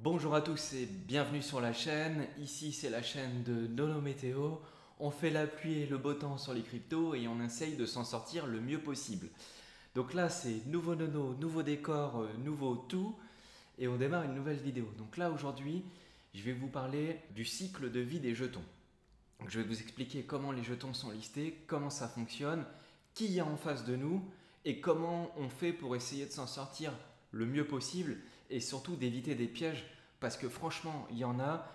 Bonjour à tous et bienvenue sur la chaîne. Ici c'est la chaîne de Nono Météo. On fait la pluie et le beau temps sur les cryptos et on essaye de s'en sortir le mieux possible. Donc là c'est nouveau Nono, nouveau décor, nouveau tout et on démarre une nouvelle vidéo. Donc là aujourd'hui je vais vous parler du cycle de vie des jetons. Donc, je vais vous expliquer comment les jetons sont listés, comment ça fonctionne, qui y a en face de nous et comment on fait pour essayer de s'en sortir le mieux possible et surtout d'éviter des pièges parce que franchement il y en a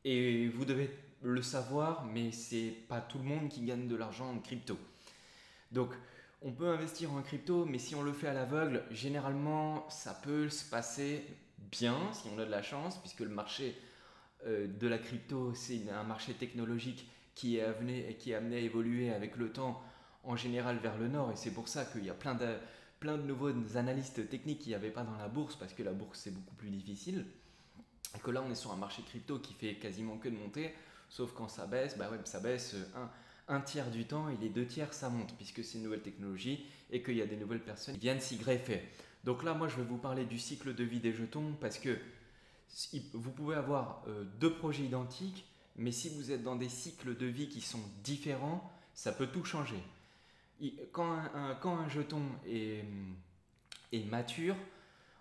et vous devez le savoir, mais c'est pas tout le monde qui gagne de l'argent en crypto. Donc on peut investir en crypto, mais si on le fait à l'aveugle, généralement ça peut se passer bien si on a de la chance, puisque le marché de la crypto c'est un marché technologique qui est amené à évoluer avec le temps en général vers le nord, et c'est pour ça qu'il y a plein de nouveaux analystes techniques qu'il n'y avait pas dans la bourse, parce que la bourse c'est beaucoup plus difficile, et que là on est sur un marché crypto qui fait quasiment que de monter, sauf quand ça baisse, bah ouais, ça baisse un tiers du temps et les deux tiers ça monte, puisque c'est une nouvelle technologie et qu'il y a des nouvelles personnes qui viennent s'y greffer. Donc là moi je vais vous parler du cycle de vie des jetons, parce que vous pouvez avoir deux projets identiques, mais si vous êtes dans des cycles de vie qui sont différents, ça peut tout changer. Quand un jeton est mature,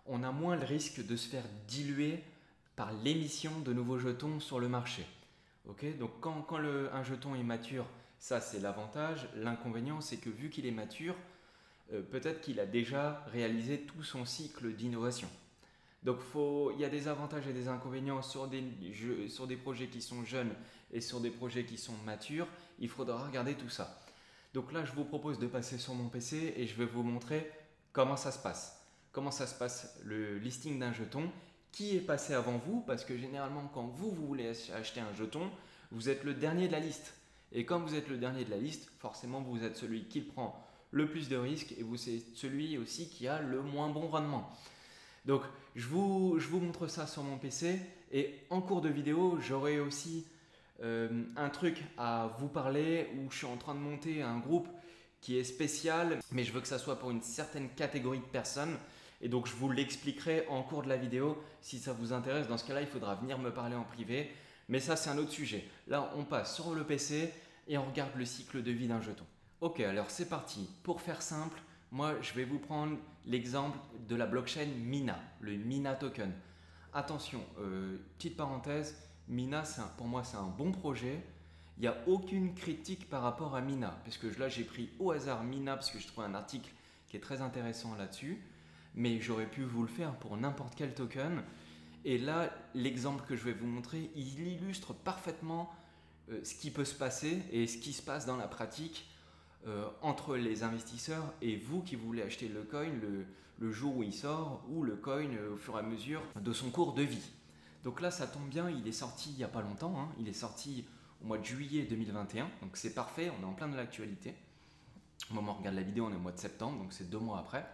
on a moins le risque de se faire diluer par l'émission de nouveaux jetons sur le marché. Okay, donc quand un jeton est mature, ça c'est l'avantage. L'inconvénient c'est que vu qu'il est mature, peut-être qu'il a déjà réalisé tout son cycle d'innovation. Donc il y a des avantages et des inconvénients sur des projets qui sont jeunes et sur des projets qui sont matures. Il faudra regarder tout ça. Donc là, je vous propose de passer sur mon PC et je vais vous montrer comment ça se passe. Comment ça se passe le listing d'un jeton, qui est passé avant vous, parce que généralement quand vous voulez acheter un jeton, vous êtes le dernier de la liste. Et quand vous êtes le dernier de la liste, forcément vous êtes celui qui prend le plus de risques et vous êtes celui aussi qui a le moins bon rendement. Donc je vous montre ça sur mon PC, et en cours de vidéo j'aurai aussi un truc à vous parler où je suis en train de monter un groupe qui est spécial, mais je veux que ça soit pour une certaine catégorie de personnes, et donc je vous l'expliquerai en cours de la vidéo si ça vous intéresse. Dans ce cas là il faudra venir me parler en privé, mais ça c'est un autre sujet. Là on passe sur le PC et on regarde le cycle de vie d'un jeton. Ok, alors c'est parti. Pour faire simple, moi je vais vous prendre l'exemple de la blockchain Mina, le Mina token. Attention, petite parenthèse, Mina pour moi c'est un bon projet. Il n'y a aucune critique par rapport à Mina, parce que là j'ai pris au hasard Mina parce que je trouve un article qui est très intéressant là-dessus, mais j'aurais pu vous le faire pour n'importe quel token. Et là, l'exemple que je vais vous montrer, il illustre parfaitement ce qui peut se passer et ce qui se passe dans la pratique entre les investisseurs et vous qui voulez acheter le coin le jour où il sort, ou le coin au fur et à mesure de son cours de vie. Donc là ça tombe bien, il est sorti il n'y a pas longtemps, hein. Il est sorti au mois de juillet 2021, donc c'est parfait, on est en plein de l'actualité. Au moment où on regarde la vidéo on est au mois de septembre, donc c'est 2 mois après.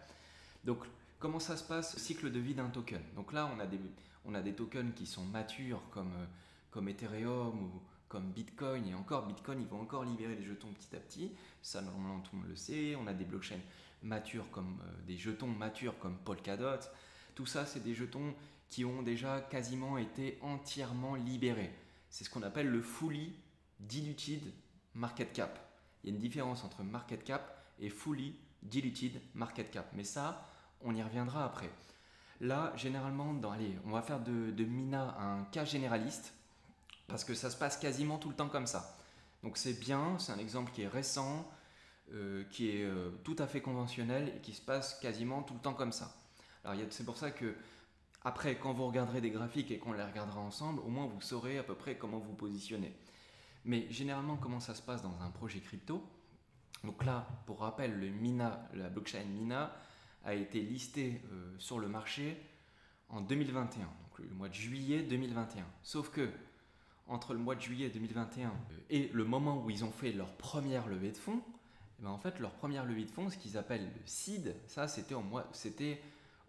Donc comment ça se passe, le cycle de vie d'un token? Donc là on a des tokens qui sont matures comme Ethereum ou comme Bitcoin, et encore Bitcoin, ils vont encore libérer des jetons petit à petit, ça normalement tout le monde le sait. On a des blockchains matures comme des jetons matures comme Polkadot. Tout ça c'est des jetons qui ont déjà quasiment été entièrement libérés. C'est ce qu'on appelle le fully diluted market cap. Il y a une différence entre market cap et fully diluted market cap, mais ça on y reviendra après. Là généralement allez, on va faire de Mina un cas généraliste, parce que ça se passe quasiment tout le temps comme ça. Donc c'est bien, c'est un exemple qui est récent, qui est tout à fait conventionnel et qui se passe quasiment tout le temps comme ça. Alors c'est pour ça que après, quand vous regarderez des graphiques et qu'on les regardera ensemble, au moins vous saurez à peu près comment vous positionner. Mais généralement, comment ça se passe dans un projet crypto? Donc là, pour rappel, la blockchain Mina a été listée sur le marché en 2021, donc le mois de juillet 2021. Sauf que entre le mois de juillet 2021 et le moment où ils ont fait leur première levée de fonds, et en fait leur première levée de fonds, ce qu'ils appellent le seed, ça c'était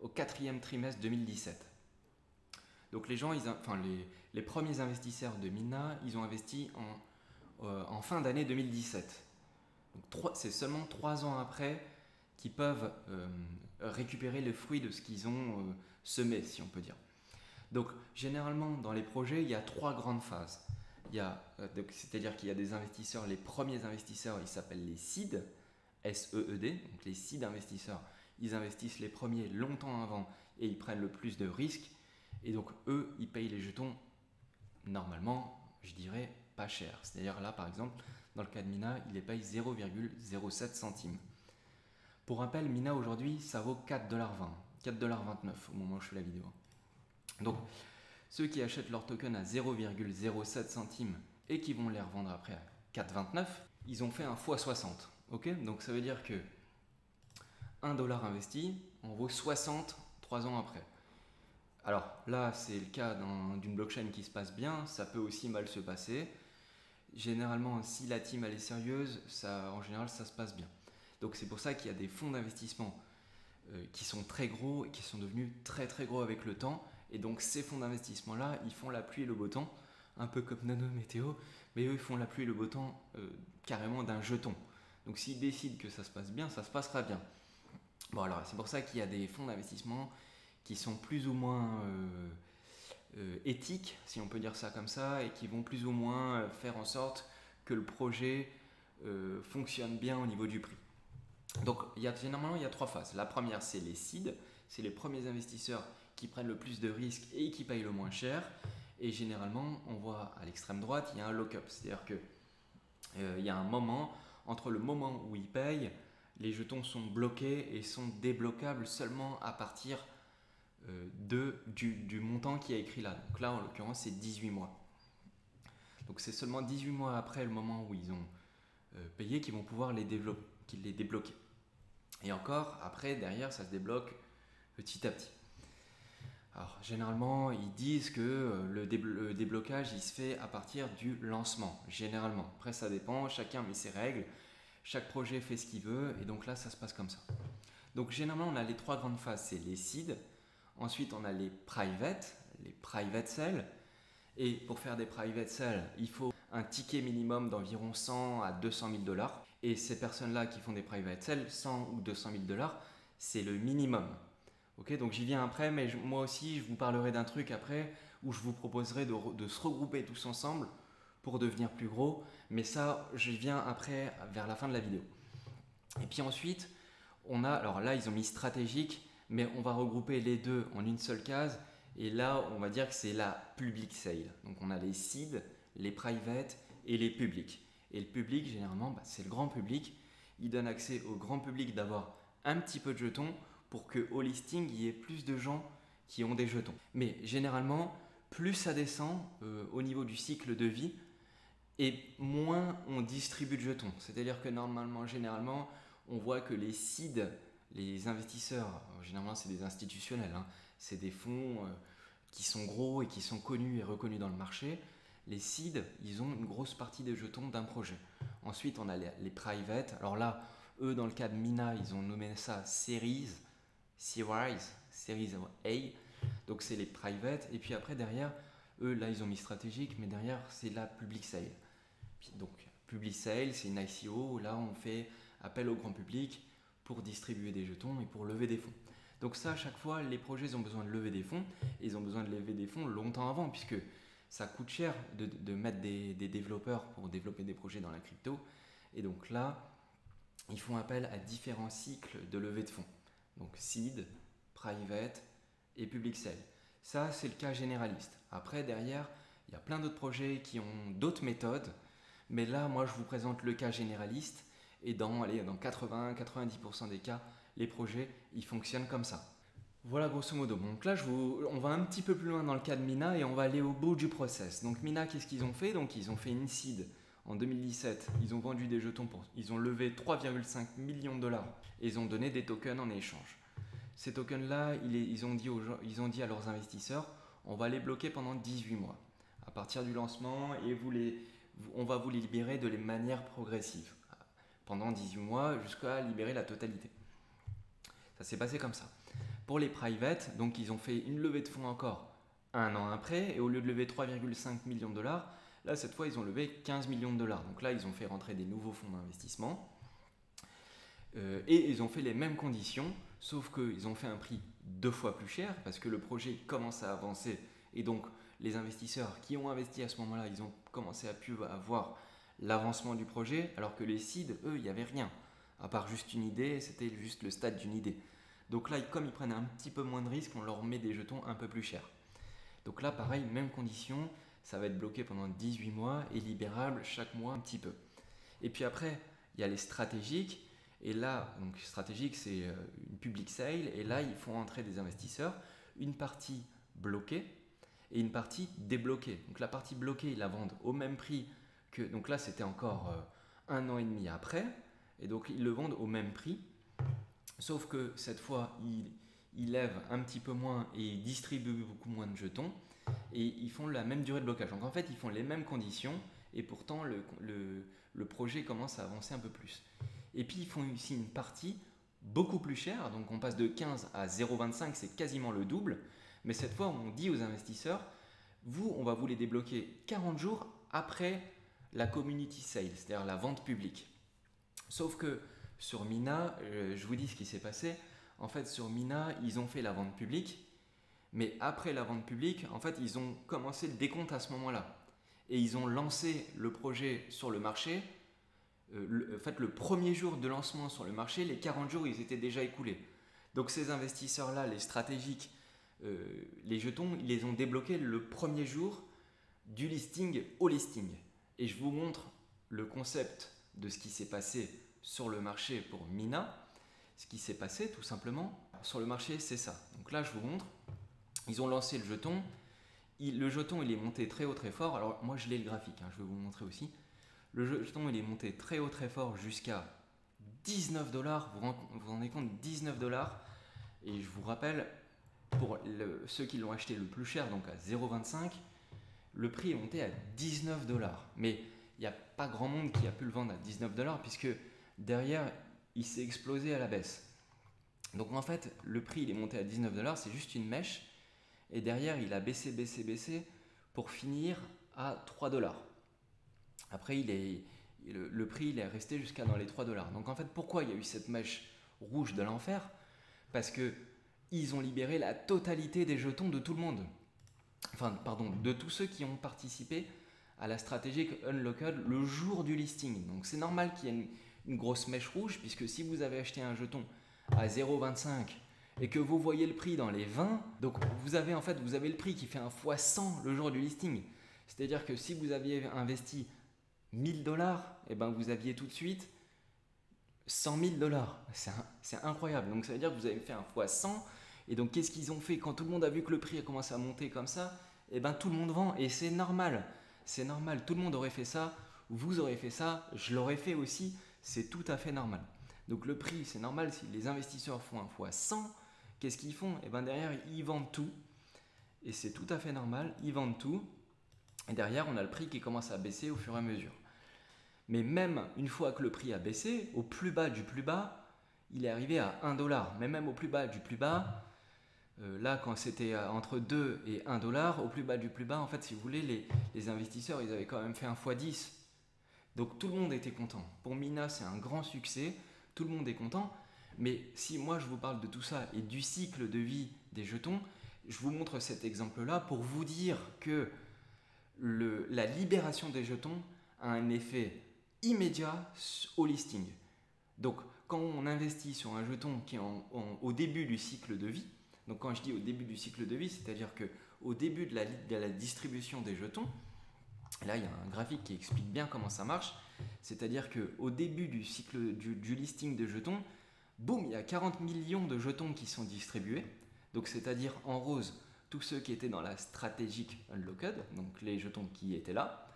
au 4e trimestre 2017. Donc les premiers investisseurs de Mina, ils ont investi en fin d'année 2017. Donc c'est seulement 3 ans après qu'ils peuvent récupérer le fruit de ce qu'ils ont semé, si on peut dire. Donc généralement dans les projets, il y a 3 grandes phases. C'est-à-dire qu'il y a des investisseurs, les premiers investisseurs, ils s'appellent les seed, S-E-E-D, donc les seed investisseurs, ils investissent les premiers longtemps avant et ils prennent le plus de risques. Et donc eux, ils payent les jetons normalement, je dirais, pas cher. C'est-à-dire là, par exemple, dans le cas de Mina, il les paye 0,07 centimes. Pour rappel, Mina aujourd'hui, ça vaut 4,20$, 4,29$ au moment où je fais la vidéo. Donc, ceux qui achètent leur token à 0,07 centimes et qui vont les revendre après à 4,29$, ils ont fait un x60. Ok, donc ça veut dire que 1$ investi en vaut 60 3 ans après. Alors là, c'est le cas d'une blockchain qui se passe bien, ça peut aussi mal se passer. Généralement, si la team elle est sérieuse, en général, ça se passe bien. Donc c'est pour ça qu'il y a des fonds d'investissement qui sont très gros et qui sont devenus très très gros avec le temps. Et donc ces fonds d'investissement-là, ils font la pluie et le beau temps, un peu comme Nano Météo, mais eux, ils font la pluie et le beau temps carrément d'un jeton. Donc s'ils décident que ça se passe bien, ça se passera bien. Bon alors, c'est pour ça qu'il y a des fonds d'investissement qui sont plus ou moins éthiques, si on peut dire ça comme ça, et qui vont plus ou moins faire en sorte que le projet fonctionne bien au niveau du prix. Donc généralement, il y a 3 phases. La première, c'est les seed, c'est les premiers investisseurs qui prennent le plus de risques et qui payent le moins cher. Et généralement, on voit à l'extrême droite, il y a un lock-up. C'est-à-dire qu'il y a un moment, entre le moment où ils payent, les jetons sont bloqués et sont débloquables seulement à partir du montant qui est écrit là. Donc là, en l'occurrence, c'est 18 mois. Donc c'est seulement 18 mois après le moment où ils ont payé qu'ils vont pouvoir les débloquer. Et encore, après, derrière, ça se débloque petit à petit. Alors, généralement, ils disent que le déblocage, il se fait à partir du lancement, généralement. Après, ça dépend, chacun met ses règles, chaque projet fait ce qu'il veut, et donc là, ça se passe comme ça. Donc, généralement, on a les 3 grandes phases, c'est les seed, ensuite, on a les private sales, et pour faire des private sales, il faut un ticket minimum d'environ 100 à 200 000$. Et ces personnes-là qui font des private sales, 100 ou 200 000$, c'est le minimum. Okay, donc j'y viens après, mais moi aussi, je vous parlerai d'un truc après où je vous proposerai de se regrouper tous ensemble pour devenir plus gros. Mais ça, j'y viens après, vers la fin de la vidéo. Et puis ensuite, alors là, ils ont mis stratégique, mais on va regrouper les deux en une seule case. Et là, on va dire que c'est la public sale. Donc on a les seed, les private et les publics. Et le public, généralement, c'est le grand public. Il donne accès au grand public d'avoir un petit peu de jetons pour qu'au listing, il y ait plus de gens qui ont des jetons. Mais généralement, plus ça descend au niveau du cycle de vie, et moins on distribue de jetons. C'est-à-dire que normalement, généralement, on voit que les seed, les investisseurs, généralement c'est des institutionnels, hein, c'est des fonds qui sont gros et qui sont connus et reconnus dans le marché. Les seed, ils ont une grosse partie des jetons d'un projet. Ensuite, on a les private. Alors là, eux, dans le cas de Mina, ils ont nommé ça Series A. Donc c'est les private. Et puis après, derrière, eux, là, ils ont mis stratégique, mais derrière, c'est la public sale. Donc, public sale, c'est une ICO. Là, on fait appel au grand public pour distribuer des jetons et pour lever des fonds. Donc ça, à chaque fois, les projets ont besoin de lever des fonds. Et ils ont besoin de lever des fonds longtemps avant, puisque ça coûte cher de mettre des développeurs pour développer des projets dans la crypto. Et donc là, ils font appel à différents cycles de levée de fonds. Donc seed, private et public sale. Ça, c'est le cas généraliste. Après, derrière, il y a plein d'autres projets qui ont d'autres méthodes. Mais là, moi, je vous présente le cas généraliste. Et dans 80-90% des cas, les projets, ils fonctionnent comme ça. Voilà grosso modo. Donc là, on va un petit peu plus loin dans le cas de Mina et on va aller au bout du process. Donc Mina, qu'est-ce qu'ils ont fait? Donc ils ont fait une seed en 2017. Ils ont vendu des jetons ils ont levé 3,5 millions de dollars et ils ont donné des tokens en échange. Ces tokens-là, ils ont dit à leurs investisseurs, on va les bloquer pendant 18 mois à partir du lancement et on va vous les libérer de manière progressive pendant 18 mois jusqu'à libérer la totalité. Ça s'est passé comme ça. Pour les private, donc ils ont fait une levée de fonds encore un an après, et au lieu de lever 3,5 millions de dollars, là cette fois ils ont levé 15 millions de dollars. Donc là ils ont fait rentrer des nouveaux fonds d'investissement et ils ont fait les mêmes conditions, sauf qu'ils ont fait un prix 2 fois plus cher parce que le projet commence à avancer Et donc, les investisseurs qui ont investi à ce moment-là, ils ont commencé à voir l'avancement du projet, alors que les seeds, eux, il n'y avait rien. À part juste une idée, c'était juste le stade d'une idée. Donc là, comme ils prennent un petit peu moins de risques, on leur met des jetons un peu plus chers. Donc là, pareil, même condition, ça va être bloqué pendant 18 mois et libérable chaque mois un petit peu. Et puis après, il y a les stratégiques. Et là, donc stratégique, c'est une public sale. Et là, ils font entrer des investisseurs, une partie bloquée et une partie débloquée. Donc la partie bloquée, ils la vendent au même prix que... Donc là, c'était encore 1 an et demi après. Et donc, ils le vendent au même prix. Sauf que cette fois, ils lèvent un petit peu moins et ils distribuent beaucoup moins de jetons. Et ils font la même durée de blocage. Donc en fait, ils font les mêmes conditions. Et pourtant, le projet commence à avancer un peu plus. Et puis, ils font ici une partie beaucoup plus chère. Donc on passe de 15 à 0,25, c'est quasiment le double. Mais cette fois, on dit aux investisseurs, vous, on va vous les débloquer 40 jours après la community sale, c'est-à-dire la vente publique. Sauf que sur Mina, je vous dis ce qui s'est passé. En fait, sur Mina, ils ont fait la vente publique. Mais après la vente publique, en fait, ils ont commencé le décompte à ce moment-là. Et ils ont lancé le projet sur le marché. En fait, le premier jour de lancement sur le marché, les 40 jours, ils étaient déjà écoulés. Donc ces investisseurs-là, les stratégiques, les jetons, ils les ont débloqués le premier jour du listing au listing. Et je vous montre le concept de ce qui s'est passé sur le marché pour Mina. Ce qui s'est passé tout simplement sur le marché, c'est ça. Donc là, je vous montre. Ils ont lancé le jeton. Le jeton, il est monté très haut, très fort. Alors moi, je l'ai le graphique, je vais vous le montrer aussi. Le jeton, il est monté très haut, très fort jusqu'à 19 dollars. Vous vous rendez compte, 19 dollars. Et je vous rappelle, pour ceux qui l'ont acheté le plus cher, donc à 0,25, le prix est monté à 19 dollars. Mais il n'y a pas grand monde qui a pu le vendre à 19 dollars puisque derrière, il s'est explosé à la baisse. Donc en fait, le prix il est monté à 19 dollars, c'est juste une mèche. Et derrière, il a baissé, baissé, baissé pour finir à 3 dollars. Après, le prix il est resté jusqu'à dans les 3 dollars. Donc en fait, pourquoi il y a eu cette mèche rouge de l'enfer? Parce qu'ils ont libéré la totalité des jetons de tout le monde. Enfin, pardon, de tous ceux qui ont participé à la stratégie Unlocked le jour du listing. Donc c'est normal qu'il y ait une grosse mèche rouge, puisque si vous avez acheté un jeton à 0,25 et que vous voyez le prix dans les 20, donc vous avez le prix qui fait un fois 100 le jour du listing. C'est-à-dire que si vous aviez investi 1000 dollars, et ben vous aviez tout de suite 100 000 dollars. C'est incroyable. Donc ça veut dire que vous avez fait un fois 100. Et donc qu'est-ce qu'ils ont fait quand tout le monde a vu que le prix a commencé à monter comme ça? Et ben tout le monde vend et c'est normal. C'est normal. Tout le monde aurait fait ça. Vous aurez fait ça. Je l'aurais fait aussi. C'est tout à fait normal. Donc le prix, c'est normal. Si les investisseurs font un fois 100, qu'est-ce qu'ils font? Et ben derrière, ils vendent tout. Et c'est tout à fait normal. Ils vendent tout. Et derrière, on a le prix qui commence à baisser au fur et à mesure. Mais même une fois que le prix a baissé, au plus bas du plus bas, il est arrivé à 1 dollar. Mais même au plus bas du plus bas, là quand c'était entre 2 et 1 dollar, au plus bas du plus bas, en fait si vous voulez, les investisseurs, ils avaient quand même fait un fois 10. Donc tout le monde était content. Pour Mina, c'est un grand succès, tout le monde est content. Mais si moi je vous parle de tout ça et du cycle de vie des jetons, je vous montre cet exemple-là pour vous dire que la libération des jetons a un effet immédiat au listing. Donc, quand on investit sur un jeton qui est au début du cycle de vie, donc quand je dis au début du cycle de vie, c'est-à-dire qu'au début de la distribution des jetons, là il y a un graphique qui explique bien comment ça marche, c'est-à-dire qu'au début du cycle du listing de jetons, boum, il y a 40 millions de jetons qui sont distribués, donc c'est-à-dire en rose, tous ceux qui étaient dans la stratégique Unlocked, donc les jetons qui étaient là,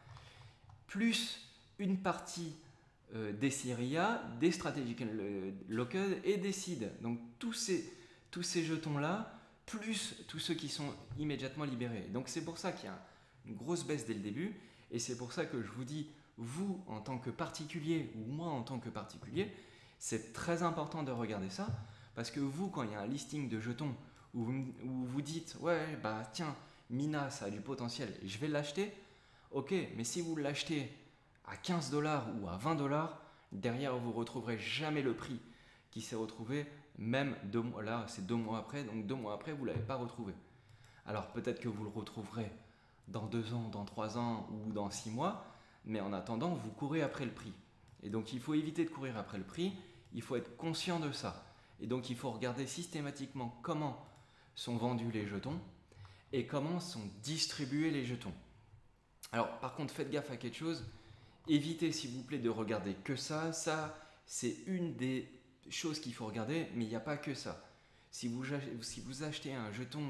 plus une partie des séries A, des stratégiques Unlocked et des seeds. Donc tous ces jetons-là, plus tous ceux qui sont immédiatement libérés. Donc c'est pour ça qu'il y a une grosse baisse dès le début, et c'est pour ça que je vous dis, vous en tant que particulier, ou moi en tant que particulier, c'est très important de regarder ça, parce que vous, quand il y a un listing de jetons, où vous dites, ouais, bah tiens, Mina, ça a du potentiel, je vais l'acheter, ok, mais si vous l'achetez à 15 dollars ou à 20 dollars, derrière vous ne retrouverez jamais le prix qui s'est retrouvé, même 2 mois, là c'est 2 mois après, donc 2 mois après vous ne l'avez pas retrouvé. Alors peut-être que vous le retrouverez dans 2 ans, dans 3 ans ou dans 6 mois, mais en attendant, vous courez après le prix. Et donc il faut éviter de courir après le prix, il faut être conscient de ça. Et donc il faut regarder systématiquement comment sont vendus les jetons et comment sont distribués les jetons. Alors par contre, faites gaffe à quelque chose, évitez s'il vous plaît de regarder que ça. Ça, c'est une des choses qu'il faut regarder, mais il n'y a pas que ça. Si vous achetez un jeton,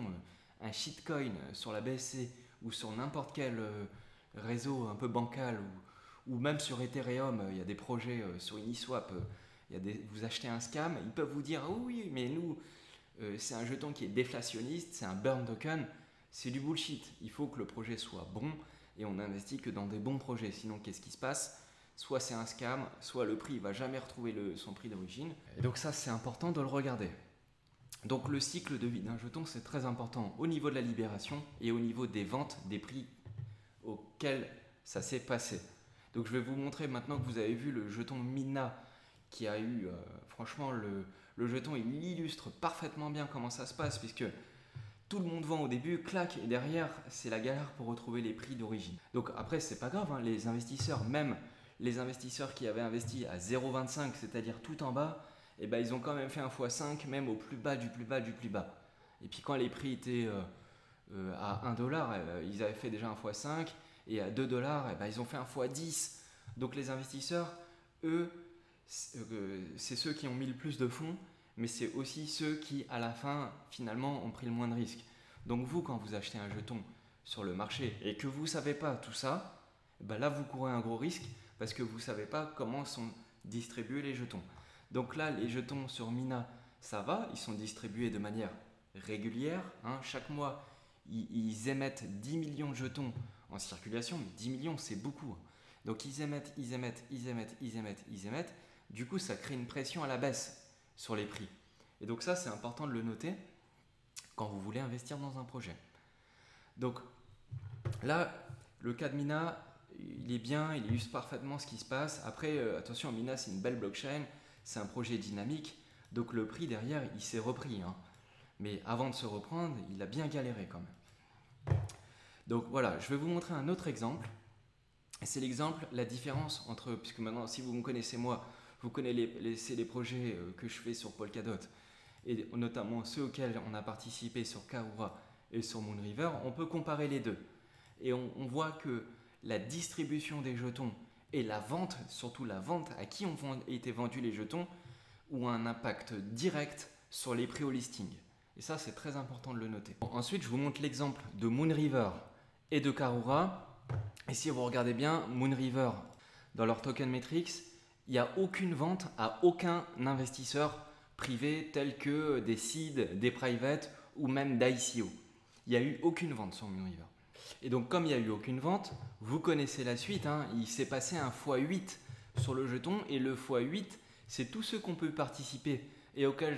un shitcoin sur la BSC ou sur n'importe quel réseau un peu bancal ou même sur Ethereum, il y a des projets sur Uniswap, vous achetez un scam, ils peuvent vous dire oh oui, mais nous, c'est un jeton qui est déflationniste, c'est un burn token, c'est du bullshit. Il faut que le projet soit bon et on n'investit que dans des bons projets. Sinon, qu'est-ce qui se passe? Soit c'est un scam, soit le prix ne va jamais retrouver son prix d'origine. Et donc ça, c'est important de le regarder. Donc le cycle de vie d'un jeton, c'est très important au niveau de la libération et au niveau des ventes, des prix auxquels ça s'est passé. Donc je vais vous montrer maintenant que vous avez vu le jeton Mina qui a eu, franchement, le jeton, il illustre parfaitement bien comment ça se passe puisque tout le monde vend au début, clac, et derrière, c'est la galère pour retrouver les prix d'origine. Donc après, c'est pas grave, hein, les investisseurs, même les investisseurs qui avaient investi à 0,25, c'est-à-dire tout en bas, eh ben, ils ont quand même fait un x5, même au plus bas du plus bas du plus bas. Et puis quand les prix étaient à 1 dollar, ils avaient fait déjà un x5, et à 2 dollars, eh ben, ils ont fait un x10. Donc les investisseurs, eux, c'est ceux qui ont mis le plus de fonds, mais c'est aussi ceux qui, à la fin, finalement, ont pris le moins de risques. Donc vous, quand vous achetez un jeton sur le marché et que vous ne savez pas tout ça, ben là, vous courez un gros risque parce que vous ne savez pas comment sont distribués les jetons. Donc là, les jetons sur Mina, ça va, ils sont distribués de manière régulière. Hein. Chaque mois, ils émettent 10 millions de jetons en circulation, mais 10 millions, c'est beaucoup. Donc ils émettent. Du coup, ça crée une pression à la baisse sur les prix. Et donc ça, c'est important de le noter quand vous voulez investir dans un projet. Donc là, le cas de Mina, il est bien, il illustre parfaitement ce qui se passe. Après, attention, Mina, c'est une belle blockchain, c'est un projet dynamique, donc le prix derrière, il s'est repris. Hein. Mais avant de se reprendre, il a bien galéré quand même. Donc voilà, je vais vous montrer un autre exemple. C'est l'exemple, la différence entre, puisque maintenant, si vous me connaissez moi, vous connaissez les projets que je fais sur Polkadot, et notamment ceux auxquels on a participé sur Karura et sur Moonriver, on peut comparer les deux. Et on voit que la distribution des jetons et la vente, surtout la vente à qui ont été vendus les jetons, ont un impact direct sur les prix au listing. Et ça, c'est très important de le noter. Bon, ensuite, je vous montre l'exemple de Moonriver et de Karura. Et si vous regardez bien, Moonriver, dans leur token metrics, il n'y a aucune vente à aucun investisseur privé tel que des seed, des private ou même d'ICO. Il n'y a eu aucune vente sur Moonriver. Et donc comme il n'y a eu aucune vente, vous connaissez la suite, hein, il s'est passé un x8 sur le jeton et le x8, c'est tous ceux qu'on peut participer et auxquels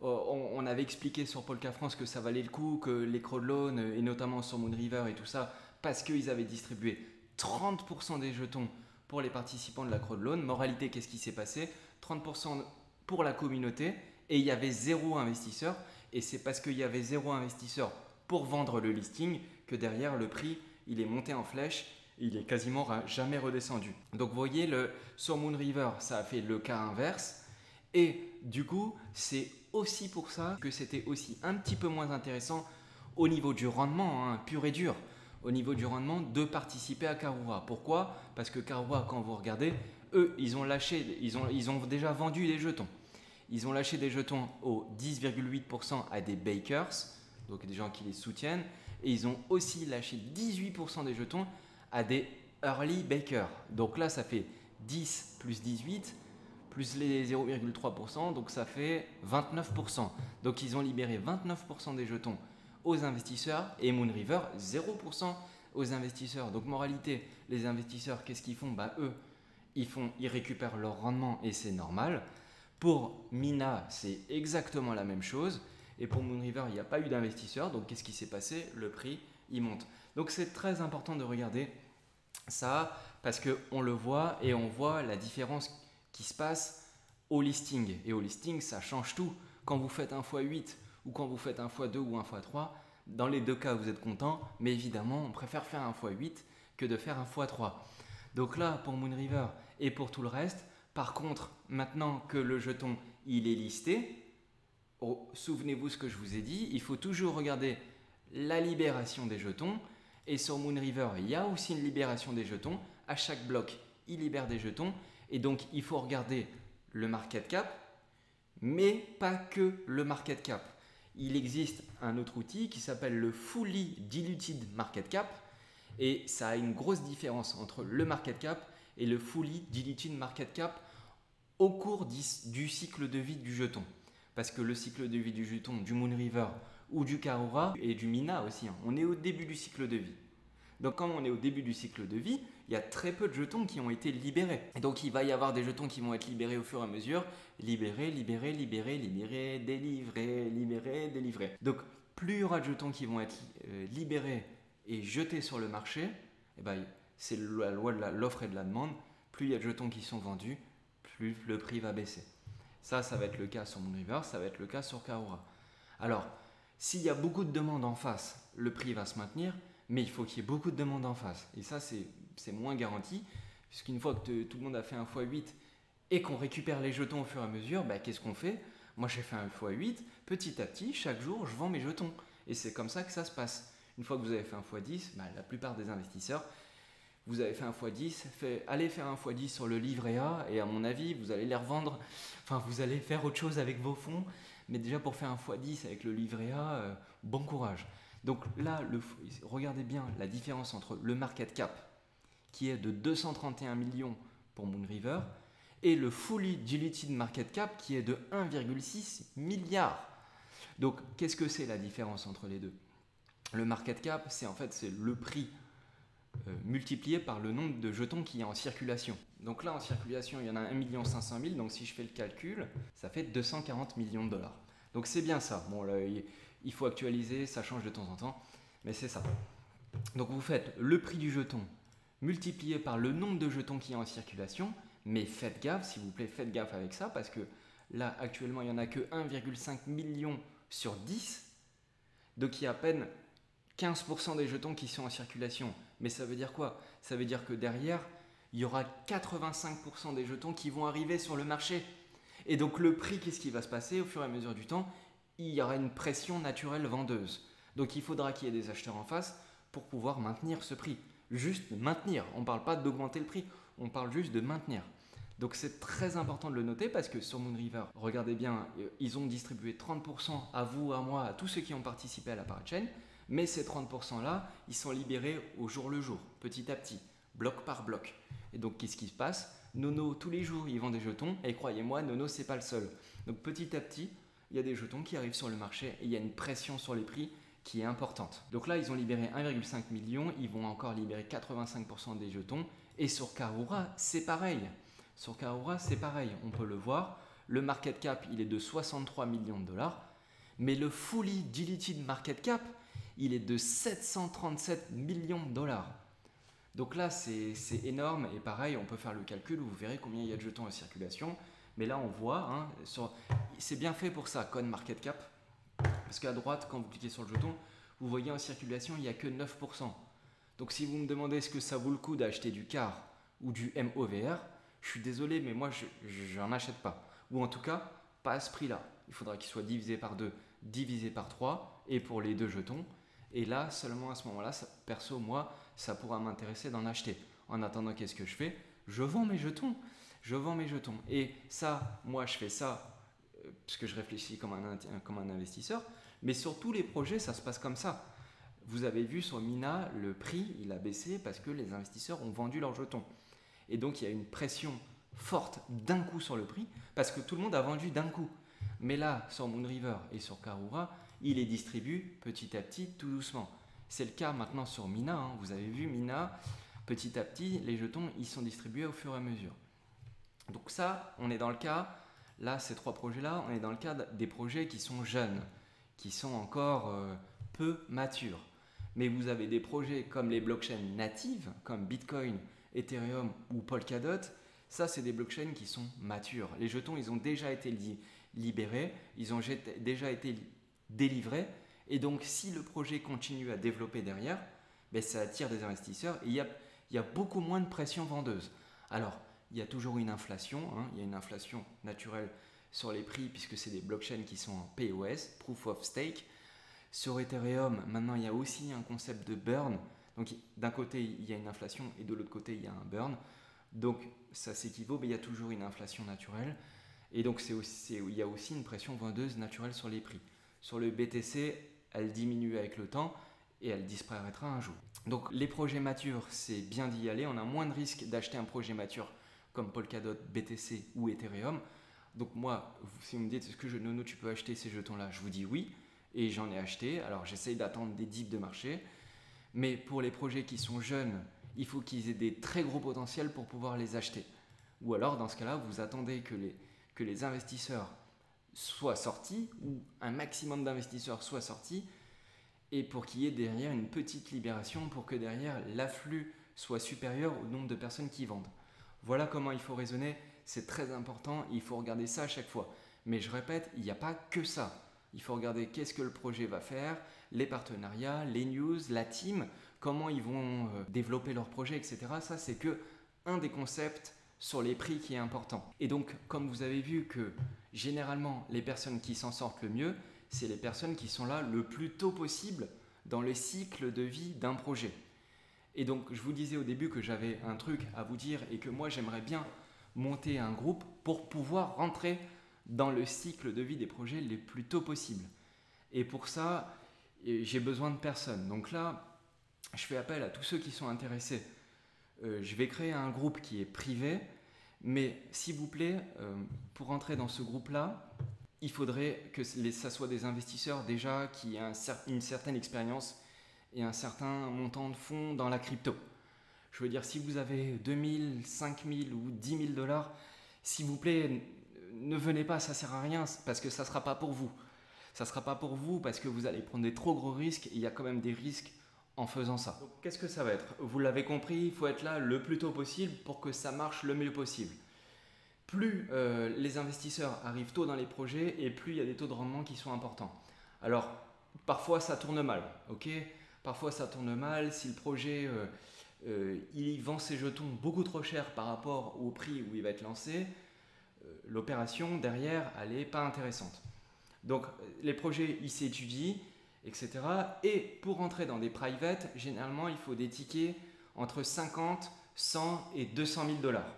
on avait expliqué sur Polka France que ça valait le coup, que les crowdloans et notamment sur Moonriver et tout ça, parce qu'ils avaient distribué 30% des jetons pour les participants de la crowdloan. Moralité, qu'est-ce qui s'est passé? 30% pour la communauté et il y avait 0 investisseur. Et c'est parce qu'il y avait 0 investisseur pour vendre le listing que derrière le prix, il est monté en flèche. Il est quasiment jamais redescendu. Donc vous voyez, sur Moonriver, ça a fait le cas inverse. Et du coup, c'est aussi pour ça que c'était aussi un petit peu moins intéressant au niveau du rendement, hein, pur et dur. Au niveau du rendement, de participer à Karura. Pourquoi? Parce que Karura, quand vous regardez, eux, ils ont déjà vendu des jetons. Ils ont lâché des jetons au 10,8% à des bakers, donc des gens qui les soutiennent, et ils ont aussi lâché 18% des jetons à des early bakers. Donc là, ça fait 10 plus 18 plus les 0,3%, donc ça fait 29%. Donc ils ont libéré 29% des jetons aux investisseurs et Moonriver 0% aux investisseurs. Donc moralité, les investisseurs, qu'est-ce qu'ils font? Eux, ils récupèrent leur rendement et c'est normal. Pour Mina, c'est exactement la même chose. Et pour Moonriver, il n'y a pas eu d'investisseurs. Donc qu'est-ce qui s'est passé? Le prix, il monte. Donc c'est très important de regarder ça parce qu'on le voit et on voit la différence qui se passe au listing. Et au listing, ça change tout. Quand vous faites un x8 ou quand vous faites un x2 ou un x3, dans les deux cas vous êtes content, mais évidemment on préfère faire un x8 que de faire un x3. Donc là pour Moonriver et pour tout le reste, par contre maintenant que le jeton il est listé, souvenez-vous ce que je vous ai dit, il faut toujours regarder la libération des jetons, et sur Moonriver il y a aussi une libération des jetons, à chaque bloc il libère des jetons, et donc il faut regarder le market cap, mais pas que le market cap. Il existe un autre outil qui s'appelle le Fully Diluted Market Cap, et ça a une grosse différence entre le market cap et le Fully Diluted Market Cap au cours du cycle de vie du jeton. Parce que le cycle de vie du jeton, du Moonriver ou du Karura et du Mina aussi, on est au début du cycle de vie. Donc quand on est au début du cycle de vie, il y a très peu de jetons qui ont été libérés. Et donc il va y avoir des jetons qui vont être libérés au fur et à mesure, libérés, délivrés. Donc plus il y aura de jetons qui vont être libérés et jetés sur le marché, eh ben, c'est la loi de l'offre et de la demande, plus il y a de jetons qui sont vendus, plus le prix va baisser. Ça va être le cas sur Moonriver, ça va être le cas sur Karura. Alors, s'il y a beaucoup de demandes en face, le prix va se maintenir, mais il faut qu'il y ait beaucoup de demandes en face. Et ça, c'est moins garanti, puisqu'une fois que tout le monde a fait un x8 et qu'on récupère les jetons au fur et à mesure, bah, qu'est-ce qu'on fait? Moi, j'ai fait un x8, petit à petit, chaque jour, je vends mes jetons. Et c'est comme ça que ça se passe. Une fois que vous avez fait un x10, bah, la plupart des investisseurs, vous avez fait un x10, allez faire un x10 sur le livret A, et à mon avis, vous allez les revendre, enfin, vous allez faire autre chose avec vos fonds, mais déjà pour faire un x10 avec le livret A, bon courage. Donc là, regardez bien la différence entre le market cap, qui est de 231 millions pour Moonriver, et le Fully Diluted Market Cap, qui est de 1,6 milliard. Donc, qu'est-ce que c'est la différence entre les deux? Le market cap, c'est le prix multiplié par le nombre de jetons qu'il y a en circulation. Donc là, en circulation, il y en a 1 500 000, donc si je fais le calcul, ça fait 240 millions de dollars. Donc c'est bien ça. Bon, là, il faut actualiser, ça change de temps en temps, mais c'est ça. Donc vous faites le prix du jeton multiplié par le nombre de jetons qu'il y a en circulation, mais faites gaffe, s'il vous plaît, faites gaffe avec ça, parce que là, actuellement, il n'y en a que 1,5 million sur 10, donc il y a à peine 15% des jetons qui sont en circulation. Mais ça veut dire quoi? Ça veut dire que derrière, il y aura 85% des jetons qui vont arriver sur le marché. Et donc le prix, qu'est-ce qui va se passer? Au fur et à mesure du temps, il y aura une pression naturelle vendeuse. Donc il faudra qu'il y ait des acheteurs en face pour pouvoir maintenir ce prix. Juste maintenir. On ne parle pas d'augmenter le prix, on parle juste de maintenir. Donc c'est très important de le noter parce que sur Moonriver, regardez bien, ils ont distribué 30% à vous, à moi, à tous ceux qui ont participé à la parachain. Mais ces 30% là, ils sont libérés au jour le jour, petit à petit, bloc par bloc. Et donc qu'est-ce qui se passe? Nono, tous les jours, ils vendent des jetons, et croyez-moi, Nono, c'est pas le seul. Donc petit à petit, il y a des jetons qui arrivent sur le marché et il y a une pression sur les prix qui est importante. Donc là, ils ont libéré 1,5 million, ils vont encore libérer 85% des jetons. Et sur Karura, c'est pareil. Sur Karura, c'est pareil, on peut le voir. Le market cap, il est de 63 millions de dollars. Mais le Fully Diluted Market Cap, il est de 737 millions de dollars. Donc là, c'est énorme. Et pareil, on peut faire le calcul, vous verrez combien il y a de jetons en circulation. Mais là, on voit, c'est bien fait pour ça, CoinMarketCap. Parce qu'à droite, quand vous cliquez sur le jeton, vous voyez en circulation, il n'y a que 9%. Donc si vous me demandez est-ce que ça vaut le coup d'acheter du CAR ou du MOVR, je suis désolé, mais moi, je n'en achète pas. Ou en tout cas, pas à ce prix-là. Il faudra qu'il soit divisé par 2, divisé par 3, et pour les deux jetons. Et là, seulement à ce moment-là, perso, moi, ça pourra m'intéresser d'en acheter. En attendant, qu'est-ce que je fais? Je vends mes jetons. Je vends mes jetons. Et ça, moi, je fais ça parce que je réfléchis comme un investisseur. Mais sur tous les projets, ça se passe comme ça. Vous avez vu sur Mina, le prix, il a baissé parce que les investisseurs ont vendu leurs jetons. Et donc, il y a une pression forte d'un coup sur le prix parce que tout le monde a vendu d'un coup. Mais là, sur Moonriver et sur Karura, il les distribue petit à petit, tout doucement. C'est le cas maintenant sur Mina. Vous avez vu Mina, petit à petit, les jetons, ils sont distribués au fur et à mesure. Donc ça, on est dans le cas, là, ces trois projets-là, on est dans le cas des projets qui sont jeunes, qui sont encore peu matures. Mais vous avez des projets comme les blockchains natives, comme Bitcoin, Ethereum ou Polkadot. Ça, c'est des blockchains qui sont matures. Les jetons, ils ont déjà été libérés, ils ont déjà été délivrer. Et donc, si le projet continue à développer derrière, ben, ça attire des investisseurs et il y a beaucoup moins de pression vendeuse. Alors, il y a toujours une inflation, hein, il y a une inflation naturelle sur les prix puisque c'est des blockchains qui sont en POS, Proof of Stake. Sur Ethereum, maintenant, il y a aussi un concept de burn. Donc, d'un côté, il y a une inflation et de l'autre côté, il y a un burn. Donc, ça s'équivaut, mais il y a toujours une inflation naturelle. Et donc, il y a aussi une pression vendeuse naturelle sur les prix. Sur le BTC, elle diminue avec le temps et elle disparaîtra un jour. Donc, les projets matures, c'est bien d'y aller. On a moins de risques d'acheter un projet mature comme Polkadot, BTC ou Ethereum. Donc, moi, si vous me dites, est-ce que Nono, tu peux acheter ces jetons-là? Je vous dis oui. Et j'en ai acheté. Alors, j'essaye d'attendre des dips de marché. Mais pour les projets qui sont jeunes, il faut qu'ils aient des très gros potentiels pour pouvoir les acheter. Ou alors, dans ce cas-là, vous attendez que les investisseurs soient sortis ou un maximum d'investisseurs soient sortis et pour qu'il y ait derrière une petite libération pour que derrière l'afflux soit supérieur au nombre de personnes qui vendent. Voilà comment il faut raisonner, c'est très important, il faut regarder ça à chaque fois. Mais je répète, il n'y a pas que ça. Il faut regarder qu'est-ce que le projet va faire, les partenariats, les news, la team, comment ils vont développer leur projet, etc. Ça, c'est que un des concepts sur les prix qui est important. Et donc, comme vous avez vu que généralement, les personnes qui s'en sortent le mieux, c'est les personnes qui sont là le plus tôt possible dans le cycle de vie d'un projet. Et donc, je vous disais au début que j'avais un truc à vous dire et que moi, j'aimerais bien monter un groupe pour pouvoir rentrer dans le cycle de vie des projets le plus tôt possible. Et pour ça, j'ai besoin de personnes. Donc là, je fais appel à tous ceux qui sont intéressés. Je vais créer un groupe qui est privé, mais s'il vous plaît, pour entrer dans ce groupe-là, il faudrait que ça soit des investisseurs déjà qui aient une certaine expérience et un certain montant de fonds dans la crypto. Je veux dire, si vous avez 2000, 5000 ou 10 000 dollars, s'il vous plaît, ne venez pas, ça ne sert à rien parce que ça ne sera pas pour vous. Ça ne sera pas pour vous parce que vous allez prendre des trop gros risques et il y a quand même des risques en faisant ça. Donc, qu'est-ce que ça va être? Vous l'avez compris, il faut être là le plus tôt possible pour que ça marche le mieux possible. Plus les investisseurs arrivent tôt dans les projets et plus il y a des taux de rendement qui sont importants. Alors, parfois ça tourne mal, ok? Parfois ça tourne mal si le projet il vend ses jetons beaucoup trop cher par rapport au prix où il va être lancé. L'opération derrière, elle n'est pas intéressante. Donc, les projets, ils s'étudient, etc. Et pour rentrer dans des private, généralement, il faut des tickets entre 50, 100 et 200 000 dollars.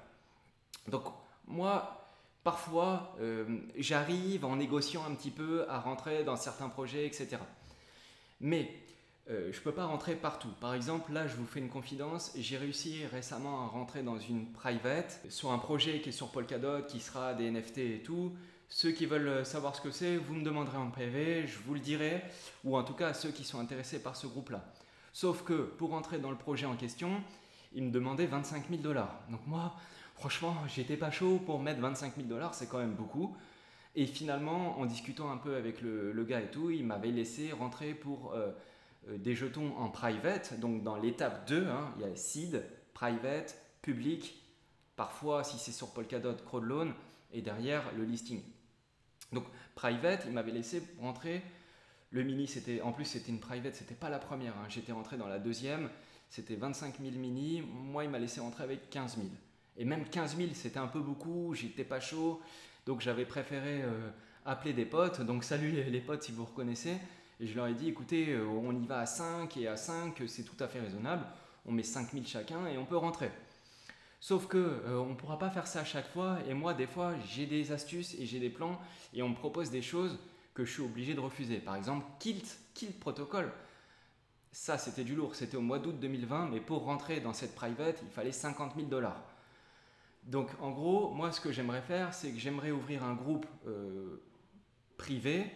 Donc, moi, parfois, j'arrive en négociant un petit peu à rentrer dans certains projets, etc. Mais je ne peux pas rentrer partout. Par exemple, là, je vous fais une confidence. J'ai réussi récemment à rentrer dans une private sur un projet qui est sur Polkadot, qui sera des NFT et tout. Ceux qui veulent savoir ce que c'est, vous me demanderez en privé, je vous le dirai, ou en tout cas ceux qui sont intéressés par ce groupe-là. Sauf que pour rentrer dans le projet en question, ils me demandaient 25 000 dollars. Donc moi, franchement, j'étais pas chaud pour mettre 25 000 dollars, c'est quand même beaucoup. Et finalement, en discutant un peu avec le gars et tout, il m'avait laissé rentrer pour des jetons en private, donc dans l'étape 2, hein, il y a seed, private, public, parfois si c'est sur Polkadot, crowdloan, et derrière le listing. Donc private, il m'avait laissé rentrer. Le mini, en plus c'était une private, c'était pas la première. Hein. J'étais rentré dans la deuxième, c'était 25 000 mini. Moi, il m'a laissé rentrer avec 15 000. Et même 15 000, c'était un peu beaucoup. J'étais pas chaud, donc j'avais préféré appeler des potes. Donc salut les potes si vous reconnaissez. Et je leur ai dit, écoutez, on y va à 5 et à 5, c'est tout à fait raisonnable. On met 5 000 chacun et on peut rentrer. Sauf qu'on ne pourra pas faire ça à chaque fois. Et moi, des fois, j'ai des astuces et j'ai des plans et on me propose des choses que je suis obligé de refuser. Par exemple, Kilt Protocol. Ça, c'était du lourd. C'était au mois d'août 2020. Mais pour rentrer dans cette private, il fallait 50 000 dollars. Donc, en gros, moi, ce que j'aimerais faire, c'est que j'aimerais ouvrir un groupe privé.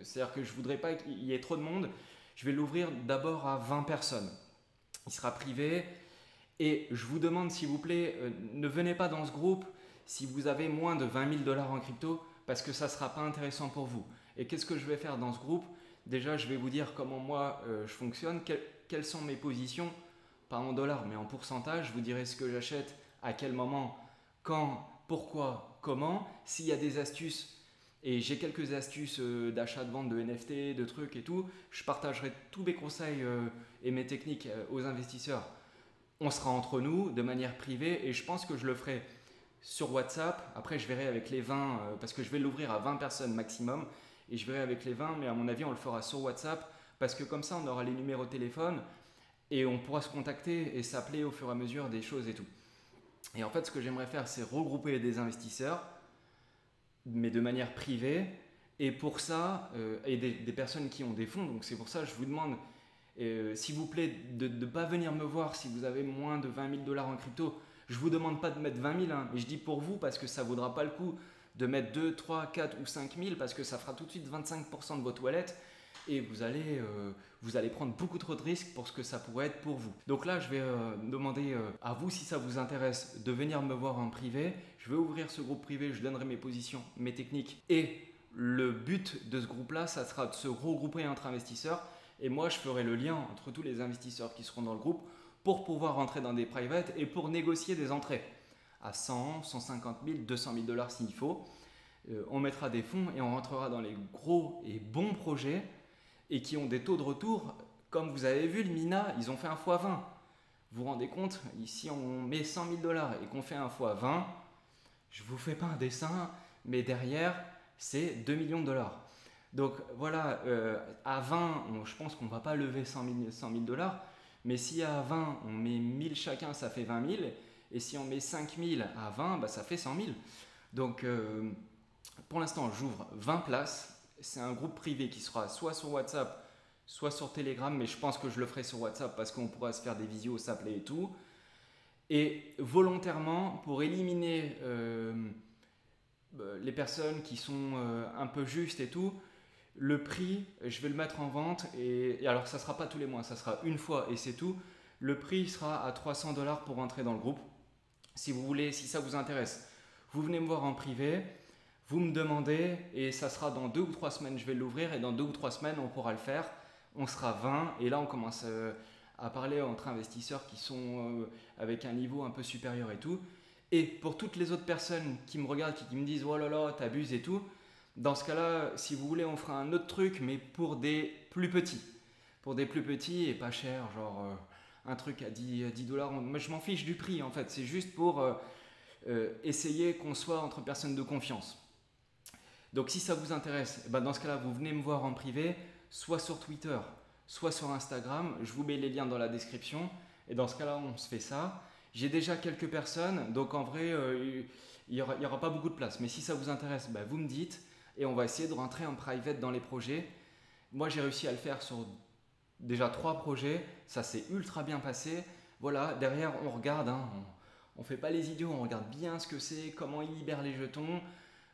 C'est-à-dire que je ne voudrais pas qu'il y ait trop de monde. Je vais l'ouvrir d'abord à 20 personnes. Il sera privé. Et je vous demande, s'il vous plaît, ne venez pas dans ce groupe si vous avez moins de 20 000 dollars en crypto parce que ça ne sera pas intéressant pour vous. Et qu'est-ce que je vais faire dans ce groupe? Déjà, je vais vous dire comment moi je fonctionne, quelles sont mes positions, pas en dollars mais en pourcentage. Je vous dirai ce que j'achète, à quel moment, quand, pourquoi, comment. S'il y a des astuces Et j'ai quelques astuces d'achat, de vente de NFT, de trucs et tout. Je partagerai tous mes conseils et mes techniques aux investisseurs. On sera entre nous de manière privée et je pense que je le ferai sur WhatsApp. Après, je verrai avec les 20 parce que je vais l'ouvrir à 20 personnes maximum et je verrai avec les 20, mais à mon avis, on le fera sur WhatsApp parce que comme ça, on aura les numéros de téléphone et on pourra se contacter et s'appeler au fur et à mesure des choses et tout. Et en fait, ce que j'aimerais faire, c'est regrouper des investisseurs, mais de manière privée. Et pour ça, et des personnes qui ont des fonds. Donc c'est pour ça que je vous demande, s'il vous plaît, de ne pas venir me voir si vous avez moins de 20 000 $ en crypto. Je ne vous demande pas de mettre 20 000, hein, mais je dis pour vous parce que ça ne vaudra pas le coup de mettre 2, 3, 4 ou 5 000 parce que ça fera tout de suite 25% de votre wallet et vous allez prendre beaucoup trop de risques pour ce que ça pourrait être pour vous. Donc là, je vais demander à vous, si ça vous intéresse, de venir me voir en privé. Je vais ouvrir ce groupe privé, je donnerai mes positions, mes techniques. Et le but de ce groupe-là, ça sera de se regrouper entre investisseurs. Et moi, je ferai le lien entre tous les investisseurs qui seront dans le groupe pour pouvoir rentrer dans des privates et pour négocier des entrées à 100, 150 000, 200 000 $ s'il faut. On mettra des fonds et on rentrera dans les gros et bons projets et qui ont des taux de retour. Comme vous avez vu, le Mina, ils ont fait un x20. Vous vous rendez compte, ici on met 100 000 $ et qu'on fait un x20, je ne vous fais pas un dessin, mais derrière, c'est 2 millions de $. Donc voilà, à 20, je pense qu'on ne va pas lever 100 000 $, mais si à 20, on met 1000 chacun, ça fait 20 000, et si on met 5 000 à 20, bah, ça fait 100 000. Donc pour l'instant, j'ouvre 20 places. C'est un groupe privé qui sera soit sur WhatsApp, soit sur Telegram, mais je pense que je le ferai sur WhatsApp parce qu'on pourra se faire des visios, s'appeler et tout. Et volontairement, pour éliminer les personnes qui sont un peu justes et tout, le prix, je vais le mettre en vente. Et alors, ça ne sera pas tous les mois, ça sera une fois et c'est tout. Le prix sera à 300 $ pour rentrer dans le groupe. Si vous voulez, si ça vous intéresse, vous venez me voir en privé. Vous me demandez et ça sera dans 2 ou 3 semaines, je vais l'ouvrir et dans 2 ou 3 semaines, on pourra le faire. On sera 20 et là, on commence à parler entre investisseurs qui sont avec un niveau un peu supérieur et tout. Et pour toutes les autres personnes qui me regardent, qui me disent « Oh là là, t'abuses et tout », dans ce cas-là, si vous voulez, on fera un autre truc, mais pour des plus petits. Pour des plus petits et pas cher, genre un truc à 10 $. Moi, je m'en fiche du prix en fait, c'est juste pour essayer qu'on soit entre personnes de confiance. Donc si ça vous intéresse, dans ce cas-là, vous venez me voir en privé, soit sur Twitter, soit sur Instagram. Je vous mets les liens dans la description. Et dans ce cas-là, on se fait ça. J'ai déjà quelques personnes, donc en vrai, il n'y aura pas beaucoup de place. Mais si ça vous intéresse, vous me dites. Et on va essayer de rentrer en private dans les projets. Moi, j'ai réussi à le faire sur déjà 3 projets. Ça s'est ultra bien passé. Voilà, derrière, on regarde. Hein, on ne fait pas les idiots, on regarde bien ce que c'est, comment ils libèrent les jetons.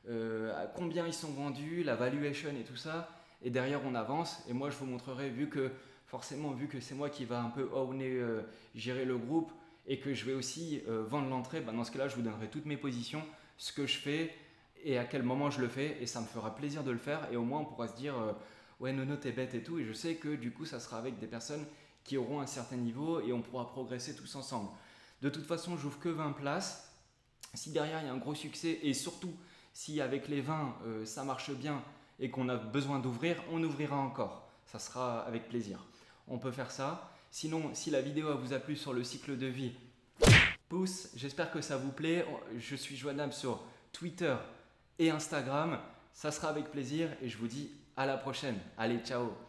À combien ils sont vendus, la valuation et tout ça, et derrière on avance. Et moi je vous montrerai, vu que c'est moi qui va un peu gérer le groupe et que je vais aussi vendre l'entrée, dans ce cas là je vous donnerai toutes mes positions, ce que je fais et à quel moment je le fais, et ça me fera plaisir de le faire. Et au moins on pourra se dire ouais Nono t'es bête et tout, et je sais que du coup ça sera avec des personnes qui auront un certain niveau et on pourra progresser tous ensemble. De toute façon, j'ouvre que 20 places. Si derrière il y a un gros succès et surtout si avec les 20 ça marche bien et qu'on a besoin d'ouvrir, on ouvrira encore. Ça sera avec plaisir. On peut faire ça. Sinon, si la vidéo vous a plu sur le cycle de vie, pouce. J'espère que ça vous plaît. Je suis joignable sur Twitter et Instagram. Ça sera avec plaisir et je vous dis à la prochaine. Allez, ciao!